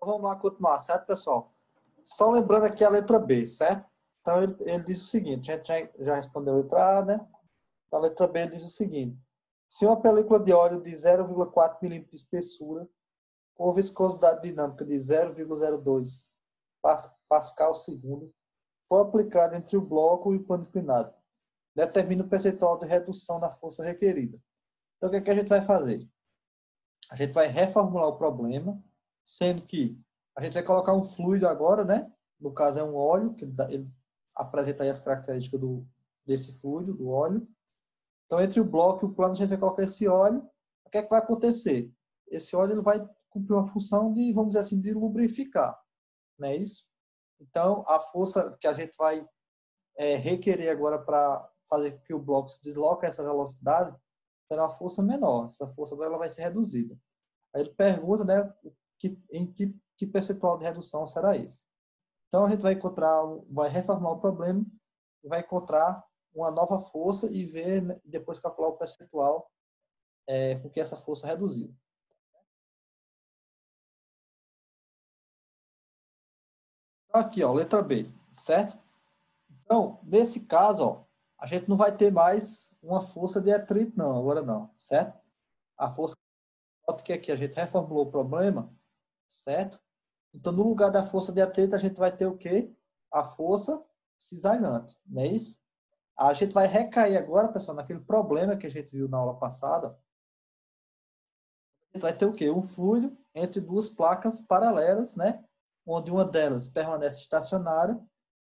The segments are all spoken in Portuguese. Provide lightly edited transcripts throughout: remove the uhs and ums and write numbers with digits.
Vamos lá continuar, certo, pessoal? Só lembrando aqui a letra B, certo? Então, ele diz o seguinte, a gente já respondeu a letra A, né? Então, a letra B diz o seguinte. Se uma película de óleo de 0,4 milímetros de espessura, com viscosidade dinâmica de 0,02 pascal segundo, for aplicada entre o bloco e o pano inclinado, determina o percentual de redução da força requerida. Então, o que é que a gente vai fazer? A gente vai reformular o problema, sendo que a gente vai colocar um fluido agora, né? No caso é um óleo, que ele apresenta aí as características desse fluido, do óleo. Então, entre o bloco e o plano, a gente vai colocar esse óleo. O que é que vai acontecer? Esse óleo ele vai cumprir uma função de, vamos dizer assim, de lubrificar, não é isso? Então, a força que a gente vai requerer agora para fazer com que o bloco se desloque a essa velocidade será uma força menor. Essa força agora ela vai ser reduzida. Aí ele pergunta, né, em que percentual de redução será esse. Então, a gente vai vai reformular o problema, vai encontrar uma nova força e ver, né, depois calcular o percentual com que essa força reduziu. Então, aqui, ó, letra B, certo? Então, nesse caso, ó, a gente não vai ter mais uma força de atrito, não, agora não, certo? A força que aqui a gente reformulou o problema, certo? Então, no lugar da força de atrito, a gente vai ter o quê? A força cisalhante, não é isso? A gente vai recair agora, pessoal, naquele problema que a gente viu na aula passada. A gente vai ter o quê? Um fluido entre duas placas paralelas, né? Onde uma delas permanece estacionária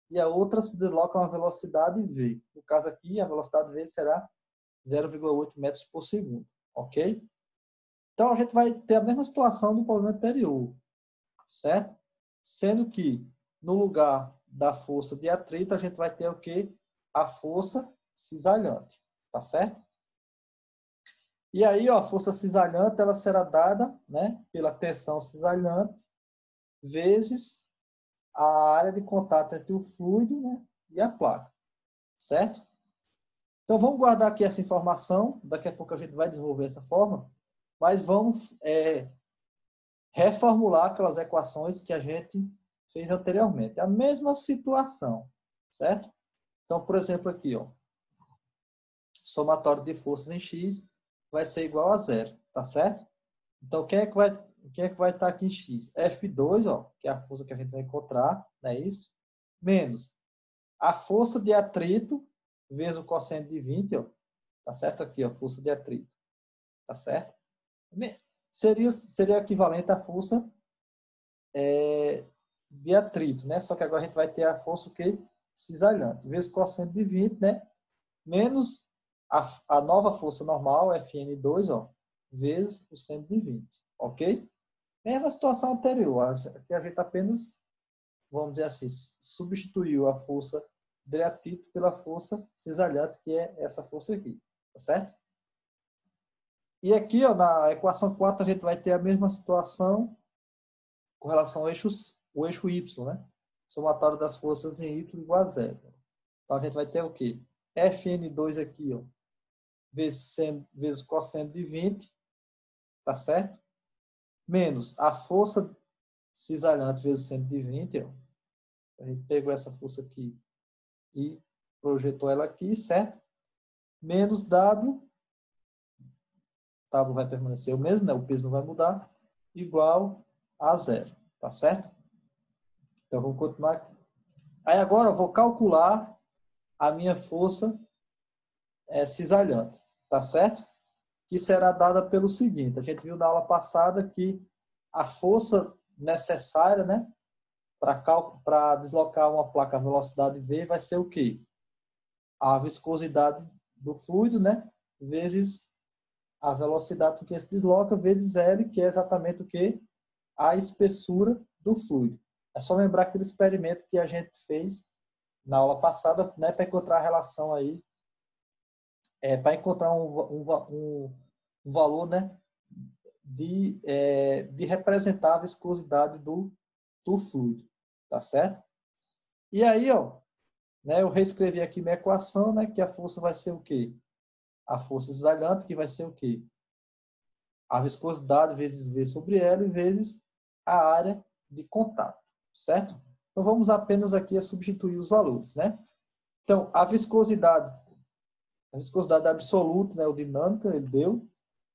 e a outra se desloca a uma velocidade v. No caso aqui, a velocidade v será 0,8 metros por segundo, ok? Então, a gente vai ter a mesma situação do problema anterior, certo? Sendo que, no lugar da força de atrito, a gente vai ter o quê? A força cisalhante, tá certo? E aí, ó, a força cisalhante, ela será dada, né, pela tensão cisalhante vezes a área de contato entre o fluido, né, e a placa, certo? Então, vamos guardar aqui essa informação, daqui a pouco a gente vai desenvolver essa forma, mas vamos reformular aquelas equações que a gente fez anteriormente. A mesma situação, certo? Então, por exemplo, aqui, ó, somatório de forças em X vai ser igual a zero, tá certo? Então, quem é que vai estar aqui em X? F2, ó, que é a força que a gente vai encontrar, não é isso? Menos a força de atrito vezes o cosseno de 20, ó, tá certo? Aqui, ó, força de atrito, tá certo? Seria equivalente à força de atrito, né? Só que agora a gente vai ter a força o quê? Cisalhante, vezes cosseno de 20, né? Menos a nova força normal, Fn2, ó, vezes o seno de 20, ok? Mesma situação anterior, aqui a gente apenas, vamos dizer assim, substituiu a força de atrito pela força cisalhante, que é essa força aqui, tá certo? E aqui, ó, na equação 4, a gente vai ter a mesma situação com relação ao o eixo Y, né? Somatório das forças em Y igual a zero. Então, a gente vai ter o quê? Fn2 aqui, ó, vezes cosseno de 20, tá certo? Menos a força cisalhante vezes seno de 20, ó. A gente pegou essa força aqui e projetou ela aqui, certo? Menos W vai permanecer o mesmo, né? O peso não vai mudar, igual a zero, tá certo? Então, vamos continuar aqui. Aí agora eu vou calcular a minha força cisalhante, tá certo? Que será dada pelo seguinte, a gente viu na aula passada que a força necessária, né, para deslocar uma placa a velocidade v vai ser o quê? A viscosidade do fluido, né, vezes a velocidade com que se desloca, vezes L, que é exatamente o quê? A espessura do fluido. É só lembrar aquele experimento que a gente fez na aula passada, né, para encontrar a relação aí, para encontrar um valor, né, de representar a viscosidade do fluido, tá certo? E aí, ó, né, eu reescrevi aqui minha equação, né, que a força vai ser o quê? A força cisalhante, que vai ser o quê? A viscosidade vezes V sobre L vezes a área de contato, certo? Então, vamos apenas aqui a substituir os valores, né? Então, a viscosidade absoluta, né, o dinâmica, ele deu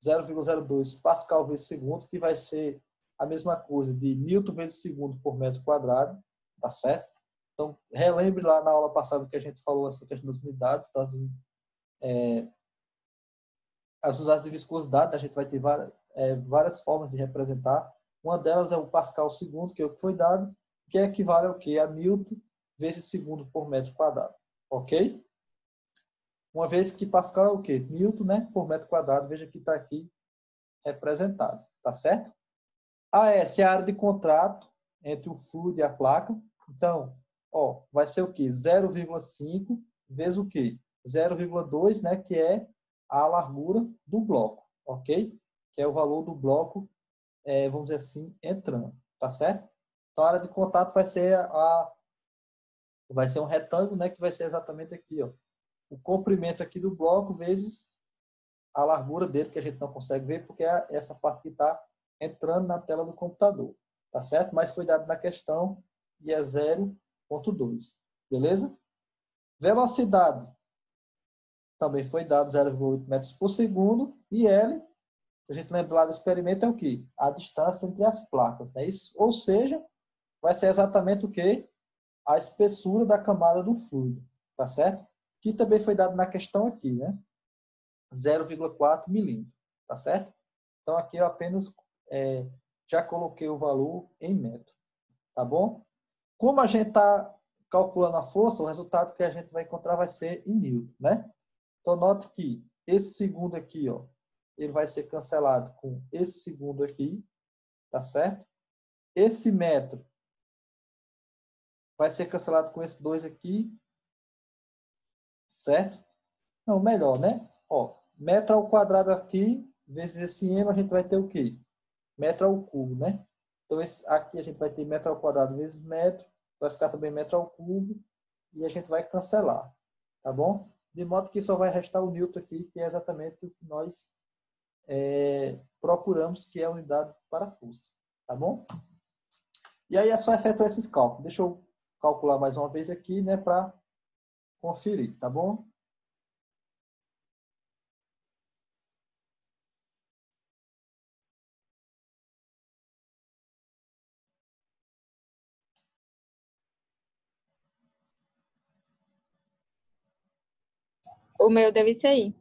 0,02 Pascal vezes segundo, que vai ser a mesma coisa de Newton vezes segundo por metro quadrado, tá certo? Então, relembre lá na aula passada que a gente falou essa questão das unidades, das as unidades de viscosidade, a gente vai ter várias formas de representar. Uma delas é o Pascal segundo, que é o que foi dado, que equivale ao quê? A Newton vezes segundo por metro quadrado, ok? Uma vez que Pascal é o quê? Newton, né, por metro quadrado, veja que está aqui representado, tá certo? AS é a área de contrato entre o fluido e a placa. Então, ó, vai ser o quê? 0,5 vezes o quê? 0,2, né, que é a largura do bloco, ok? Que é o valor do bloco, vamos dizer assim, entrando, tá certo? Então, a área de contato vai ser um retângulo, né, que vai ser exatamente aqui, ó, o comprimento aqui do bloco vezes a largura dele, que a gente não consegue ver, porque é essa parte que está entrando na tela do computador, tá certo? Mas foi dado na questão e é 0,2, beleza? Velocidade também foi dado 0,8 metros por segundo e L, se a gente lembrar do experimento, é o quê? A distância entre as placas, né? Isso, ou seja, vai ser exatamente o quê? A espessura da camada do fluido, tá certo? Que também foi dado na questão aqui, né? 0,4 milímetros, tá certo? Então, aqui eu apenas já coloquei o valor em metro, tá bom? Como a gente está calculando a força, o resultado que a gente vai encontrar vai ser em Newton, né? Então, note que esse segundo aqui, ó, ele vai ser cancelado com esse segundo aqui, tá certo? Esse metro vai ser cancelado com esse 2 aqui, certo? Não, melhor, né? Ó, metro ao quadrado aqui, vezes esse m, a gente vai ter o quê? Metro ao cubo, né? Então, aqui a gente vai ter metro ao quadrado vezes metro, vai ficar também metro ao cubo, e a gente vai cancelar, tá bom? De modo que só vai restar o Newton aqui, que é exatamente o que nós procuramos, que é a unidade para força, tá bom? E aí é só efetuar esses cálculos. Deixa eu calcular mais uma vez aqui, né, para conferir, tá bom? O meu deve ser aí.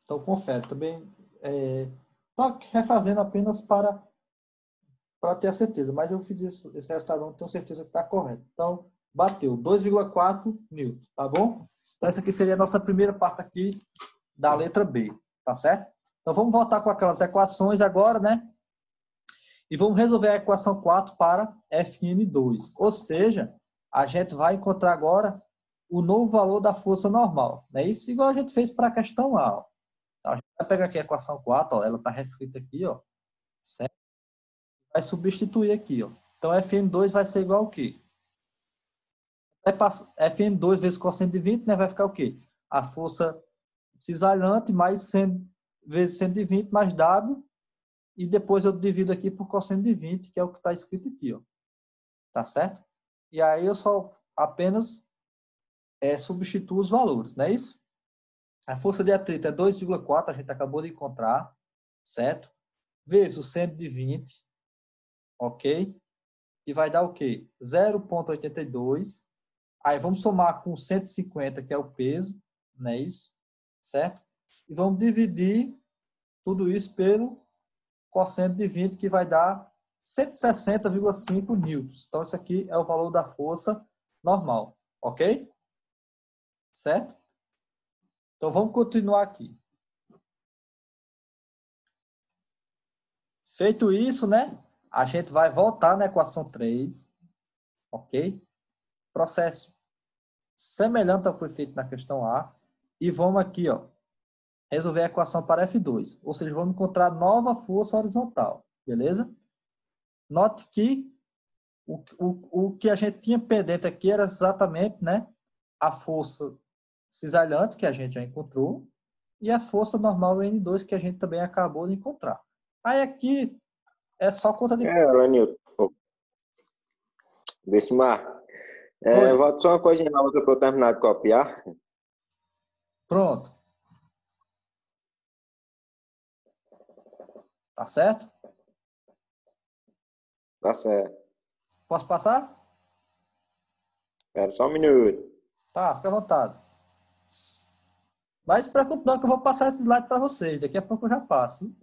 Então confere. Também tá refazendo apenas para ter a certeza, mas eu fiz esse resultado, não tenho certeza que está correto. Então, bateu 2,4 newton, tá bom? Então, essa aqui seria a nossa primeira parte aqui da letra B, tá certo? Então, vamos voltar com aquelas equações agora, né? E vamos resolver a equação 4 para Fn2. Ou seja, a gente vai encontrar agora o novo valor da força normal. Né? Isso igual a gente fez para a questão A. Ó. Então, a gente vai pegar aqui a equação 4, ó, ela está reescrita aqui, ó, certo? Vai substituir aqui. Ó. Então, Fn2 vai ser igual ao quê? Fn2 vezes cosseno de 20, né, vai ficar o quê? A força cisalhante mais 100 vezes 120 mais W, e depois eu divido aqui por cosseno de 20, que é o que está escrito aqui, ó. Tá certo? E aí eu só apenas substituo os valores, não é isso? A força de atrito é 2,4, a gente acabou de encontrar, certo? Vezes o 120, ok? E vai dar o quê? 0,82. Aí vamos somar com 150, que é o peso, não é isso? Certo? E vamos dividir tudo isso pelo cosseno de 20, que vai dar 160,5 newtons. Então, isso aqui é o valor da força normal, ok? Certo? Então, vamos continuar aqui. Feito isso, né? A gente vai voltar na equação 3, ok? Processo semelhante ao que foi feito na questão A. E vamos aqui, ó, resolver a equação para F2. Ou seja, vamos encontrar nova força horizontal, beleza? Note que o que a gente tinha pendente aqui era exatamente, né, a força cisalhante, que a gente já encontrou, e a força normal N2, que a gente também acabou de encontrar. Aí aqui, É só conta de... Lanilton. Decimar. Oi, Volta só uma coisinha na outra para eu terminar de copiar. pronto. Tá certo? Tá certo. Posso passar? Espera só um minuto. Tá, fica à vontade. Mas se preocupe não que eu vou passar esse slide para vocês. Daqui a pouco eu já passo. Viu?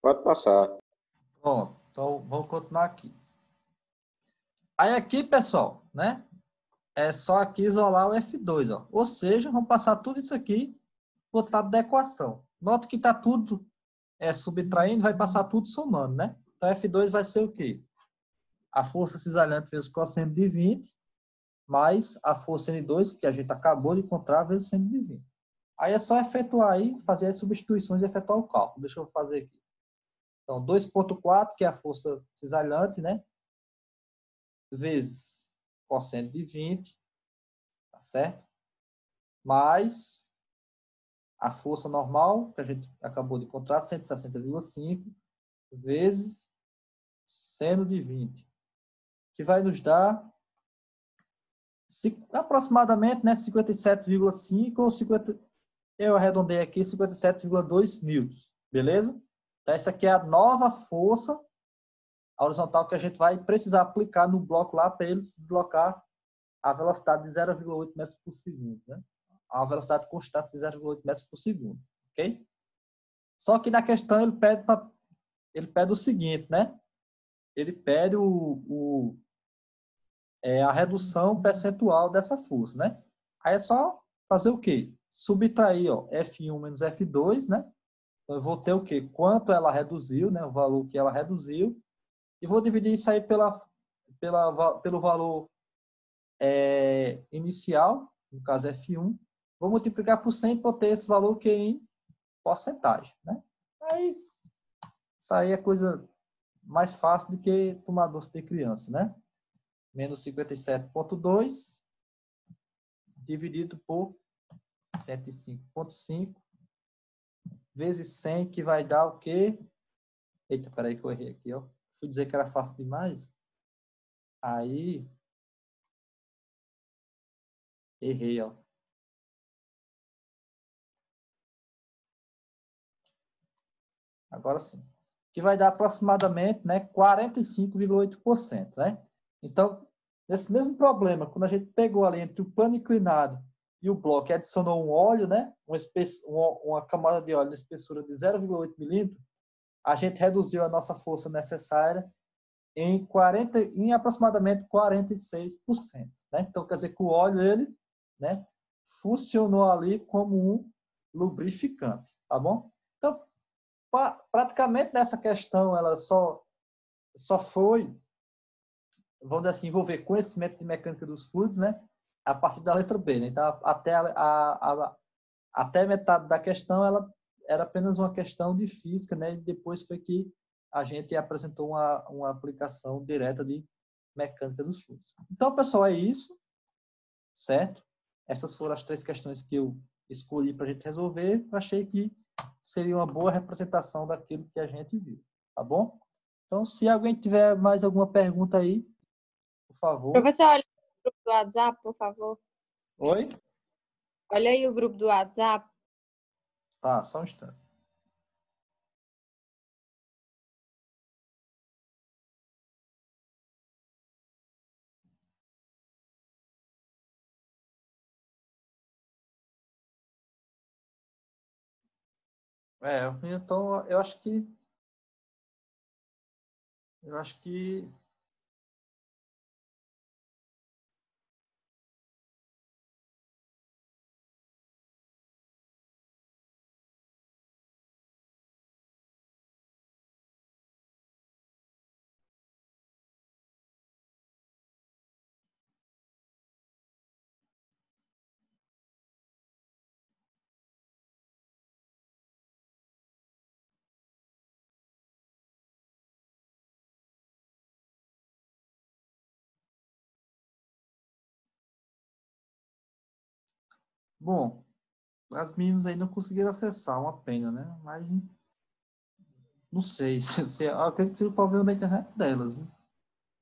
Pode passar. Pronto, então vamos continuar aqui. Aí aqui, pessoal, né? É só aqui isolar o F2, ó. Ou seja, vamos passar tudo isso aqui para o outro lado da equação. Nota que está tudo subtraindo, vai passar tudo somando, né? Então F2 vai ser o quê? A força cisalhante vezes cosseno de 20, mais a força N2, que a gente acabou de encontrar, vezes seno de 20. Aí é só efetuar aí, fazer as substituições e efetuar o cálculo. Deixa eu fazer aqui. Então, 2,4, que é a força cisalhante, né? Vezes cosseno de 20, tá certo? Mais a força normal, que a gente acabou de encontrar, 160,5, vezes seno de 20, que vai nos dar aproximadamente, né, 57,5 ou 50, eu arredondei aqui, 57,2 newtons, beleza? Então, essa aqui é a nova força horizontal que a gente vai precisar aplicar no bloco lá para ele se deslocar a velocidade de 0,8 metros por segundo, né? A velocidade constante de 0,8 metros por segundo, ok? Só que na questão ele pede o seguinte, né? Ele pede a redução percentual dessa força, né? Aí é só fazer o quê? Subtrair, ó, F1 menos F2, né? Então, eu vou ter o quê? Quanto ela reduziu, né? O valor que ela reduziu. E vou dividir isso aí pelo valor inicial, no caso F1. Vou multiplicar por 100 para ter esse valor que é em porcentagem, né? Aí, isso aí é coisa mais fácil do que tomar doce de criança, né? Menos 57,2 dividido por 105,5 vezes 100, que vai dar o quê? Eita, peraí que eu errei aqui, ó. Fui dizer que era fácil demais. Aí, errei, ó. Agora sim. Que vai dar aproximadamente, né, 45,8%, né? Então, nesse mesmo problema, quando a gente pegou ali entre o plano inclinado e o bloco e adicionou um óleo, né, uma camada de óleo de espessura de 0,8 milímetros, a gente reduziu a nossa força necessária em aproximadamente 46%, né? Então, quer dizer que o óleo, ele, né, funcionou ali como um lubrificante, tá bom? Então, praticamente nessa questão, ela só foi, vamos dizer assim, envolver conhecimento de mecânica dos fluidos, né? A partir da letra B, né? Então, até metade da questão, ela era apenas uma questão de física, né? E depois foi que a gente apresentou uma aplicação direta de mecânica dos fluidos. Então, pessoal, é isso, certo? Essas foram as 3 questões que eu escolhi para a gente resolver. Eu achei que seria uma boa representação daquilo que a gente viu, tá bom? Então, se alguém tiver mais alguma pergunta aí, por favor. Professor, olha o grupo do WhatsApp, por favor. Oi? Olha aí o grupo do WhatsApp. Tá, só um instante. Então, eu acho que Bom, as meninas aí não conseguiram acessar, uma pena, né? Mas não sei, eu acredito que seja o problema da internet delas, né?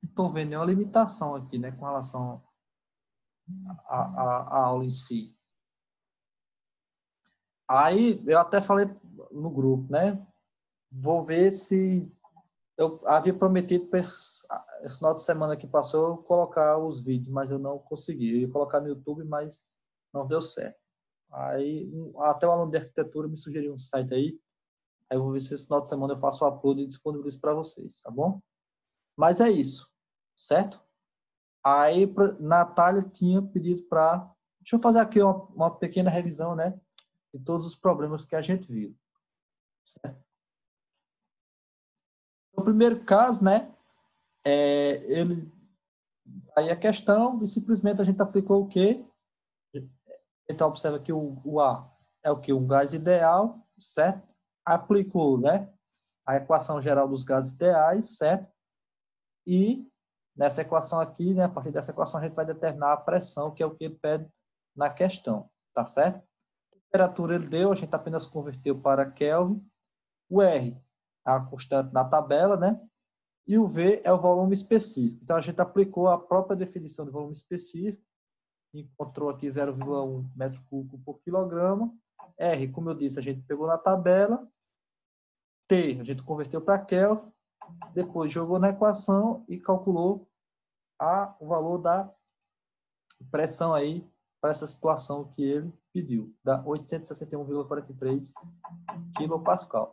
Não estou vendo nenhuma limitação aqui, né, com relação à aula em si. Aí, eu até falei no grupo, né? Vou ver se... Eu havia prometido para esse final de semana que passou eu colocar os vídeos, mas eu não consegui. Eu ia colocar no YouTube, mas não deu certo. Aí, até o aluno de arquitetura me sugeriu um site aí. Aí eu vou ver se esse final de semana eu faço o upload e disponibilizo para vocês, tá bom? Mas é isso, certo? Aí, Natália tinha pedido para... Deixa eu fazer aqui uma pequena revisão, né? De todos os problemas que a gente viu, certo? No primeiro caso, né? Aí a questão, e simplesmente a gente aplicou o quê? Então, observa que o A é o que? Um gás ideal, certo? Aplicou, né? A equação geral dos gases ideais, certo? E nessa equação aqui, né? A partir dessa equação, a gente vai determinar a pressão, que é o que ele pede na questão, tá certo? A temperatura ele deu, a gente apenas converteu para Kelvin. O R é a constante na tabela, né? E o V é o volume específico. Então, a gente aplicou a própria definição de volume específico, encontrou aqui 0,1 metro cúbico por quilograma. R, como eu disse, a gente pegou na tabela. T, a gente converteu para Kelvin, depois jogou na equação e calculou o valor da pressão aí para essa situação que ele pediu, dá 861,43 kPa.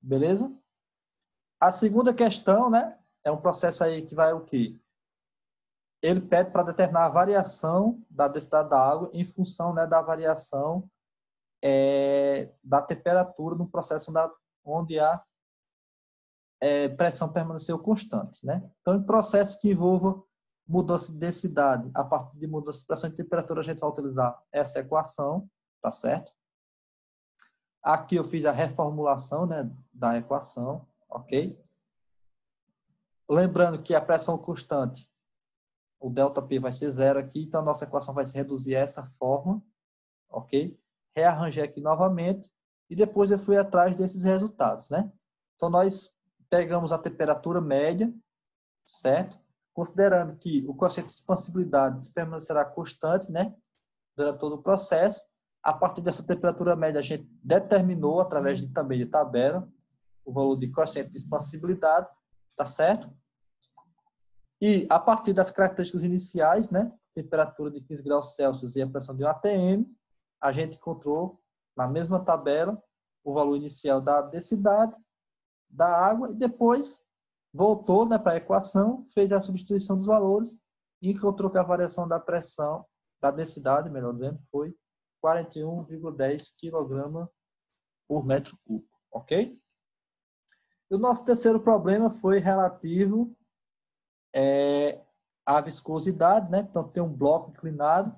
Beleza? A segunda questão, né, é um processo aí que vai o quê? Ele pede para determinar a variação da densidade da água em função, né, da variação da temperatura no processo onde a pressão permaneceu constante, né? Então, em processos que envolvam mudança de densidade, a partir de mudança de pressão e temperatura, a gente vai utilizar essa equação, tá certo? Aqui eu fiz a reformulação, né, da equação, ok? Lembrando que a pressão constante, o ΔP vai ser zero aqui, então a nossa equação vai se reduzir a essa forma, ok? Rearranjei aqui novamente e depois eu fui atrás desses resultados, né? Então, nós pegamos a temperatura média, certo? Considerando que o coeficiente de expansibilidade permanecerá constante, né? Durante todo o processo. A partir dessa temperatura média, a gente determinou, através de também de tabela, o valor de coeficiente de expansibilidade, tá certo? E a partir das características iniciais, né? Temperatura de 15 graus Celsius e a pressão de 1 atm, a gente encontrou na mesma tabela o valor inicial da densidade da água e depois voltou, né, para a equação, fez a substituição dos valores e encontrou que a variação da pressão, da densidade, melhor dizendo, foi 41,10 kg por metro cúbico, ok? E o nosso terceiro problema foi relativo à viscosidade, né? Então, tem um bloco inclinado,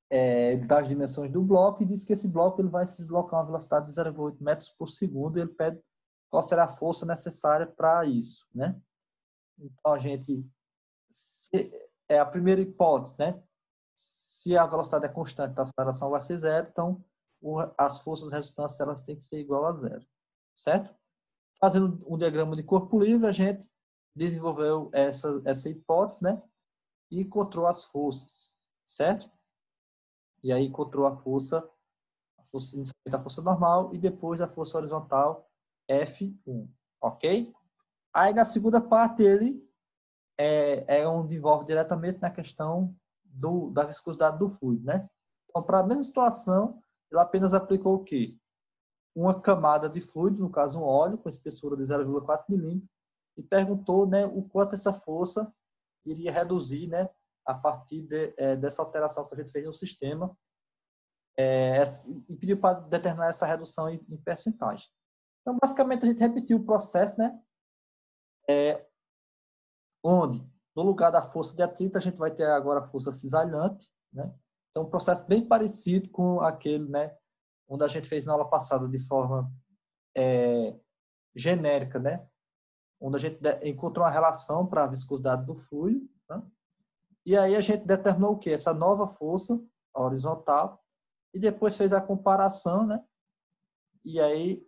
ele dá as dimensões do bloco e diz que esse bloco ele vai se deslocar a uma velocidade de 0,8 metros por segundo e ele pede qual será a força necessária para isso, né? Então, a gente... é a primeira hipótese, né? Se a velocidade é constante, a aceleração vai ser zero, então as forças resultantes elas têm que ser igual a zero, certo? Fazendo um diagrama de corpo livre, a gente desenvolveu essa hipótese, né? E encontrou as forças, certo? E aí encontrou inicialmente a força normal e depois a força horizontal F1, ok? Aí na segunda parte ele onde envolve diretamente na questão da viscosidade do fluido, né? Então, para a mesma situação, ele apenas aplicou o quê? Uma camada de fluido, no caso um óleo, com espessura de 0,4 milímetros, e perguntou, né, o quanto essa força iria reduzir, né, a partir dessa alteração que a gente fez no sistema, e pediu para determinar essa redução em percentagem. Então, basicamente, a gente repetiu o processo, né, onde, no lugar da força de atrito, a gente vai ter agora a força cisalhante, né? Então, um processo bem parecido com aquele, né, onde a gente fez na aula passada de forma genérica, né? Onde a gente encontrou uma relação para a viscosidade do fluido, né? E aí a gente determinou o quê? Essa nova força a horizontal, e depois fez a comparação, né? E aí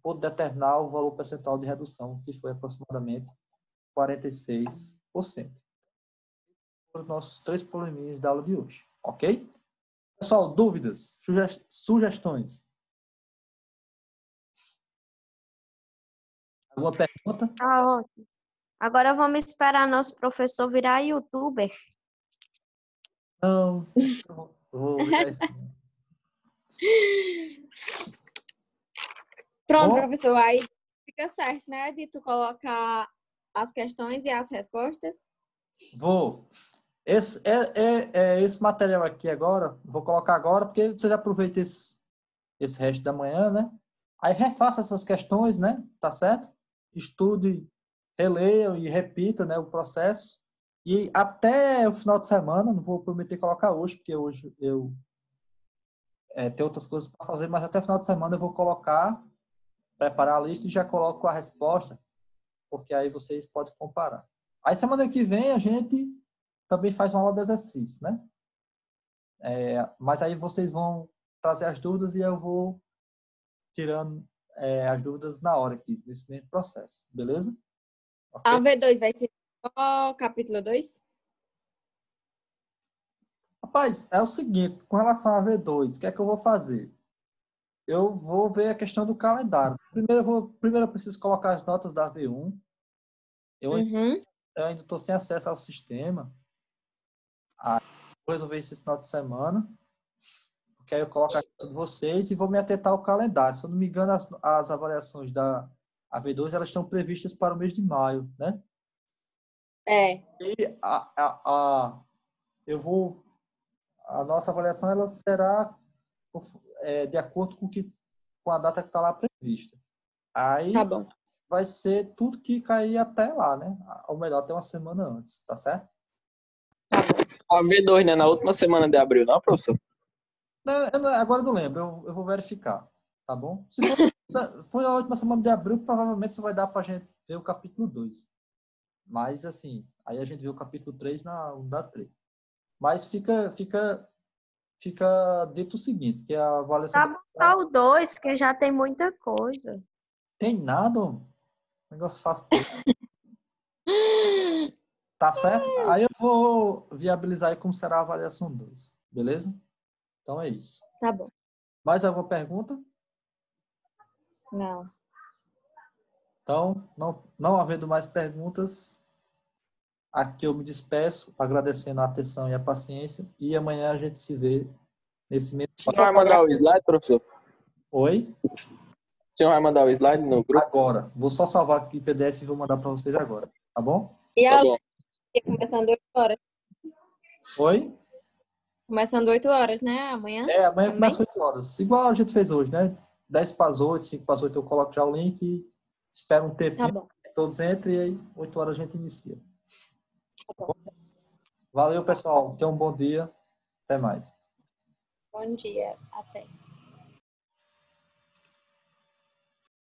pôde determinar o valor percentual de redução, que foi aproximadamente 46%. Os nossos 3 probleminhas da aula de hoje, ok? Pessoal, dúvidas, sugestões? Alguma pergunta? Tá ótimo. Agora vamos esperar nosso professor virar youtuber. Não, vou virar isso. Pronto, Bom. professor. Aí fica certo, né? De tu colocar as questões e as respostas. Vou. Esse material aqui agora, vou colocar agora, porque você já aproveita esse resto da manhã, né? Aí refaça essas questões, né? Tá certo? Estude, releia e repita, né, o processo. E até o final de semana, não vou prometer colocar hoje, porque hoje eu tenho outras coisas para fazer, mas até o final de semana eu vou colocar, preparar a lista e já coloco a resposta, porque aí vocês podem comparar. Aí semana que vem a gente também faz uma aula de exercício, né? Mas aí vocês vão trazer as dúvidas e eu vou tirando as dúvidas na hora aqui, nesse mesmo processo, beleza? A Okay? V2 vai ser só capítulo 2? Rapaz, é o seguinte, com relação a V2, o que é que eu vou fazer? Eu vou ver a questão do calendário. Primeiro eu preciso colocar as notas da V1. Eu ainda estou sem acesso ao sistema. Aí vou resolver isso esse final de semana. Porque aí eu coloco a questão de vocês e vou me atentar ao calendário. Se eu não me engano, as avaliações da AV2 elas estão previstas para o mês de maio, né? É. E a nossa avaliação ela será de acordo com a data que está lá prevista. Aí Tá bom. vai ser tudo que cair até lá, né? Ou melhor, até uma semana antes, tá certo? A V2, né? Na última semana de abril, não, professor? Agora eu não lembro, eu vou verificar, tá bom? Se for a última semana de abril, provavelmente isso vai dar pra gente ver o capítulo 2. Mas, assim, aí a gente vê o capítulo 3 na unidade 3. Mas fica dito o seguinte, que a avaliação... Tá bom, só o 2, que já tem muita coisa. Tem nada, o negócio fácil. Tá certo? Aí eu vou viabilizar aí como será a avaliação 2, beleza? Então é isso. Tá bom. Mais alguma pergunta? Não. Então, não havendo mais perguntas, aqui eu me despeço, agradecendo a atenção e a paciência, e amanhã a gente se vê nesse mesmo... O senhor vai mandar o slide, professor? Oi? O senhor vai mandar o slide no grupo? Agora. Vou só salvar aqui o PDF e vou mandar para vocês agora, tá bom? E Tá a bom. começando 8 horas. Oi? Começando 8 horas, né? Amanhã? Amanhã Também? começa 8 horas. Igual a gente fez hoje, né? 10 para as 8, 5 para as 8 eu coloco já o link e espero um tempinho Tá bom. que todos entrem e aí 8 horas a gente inicia. Tá bom. Valeu, pessoal. Tenham um bom dia. Até mais. Bom dia. Até.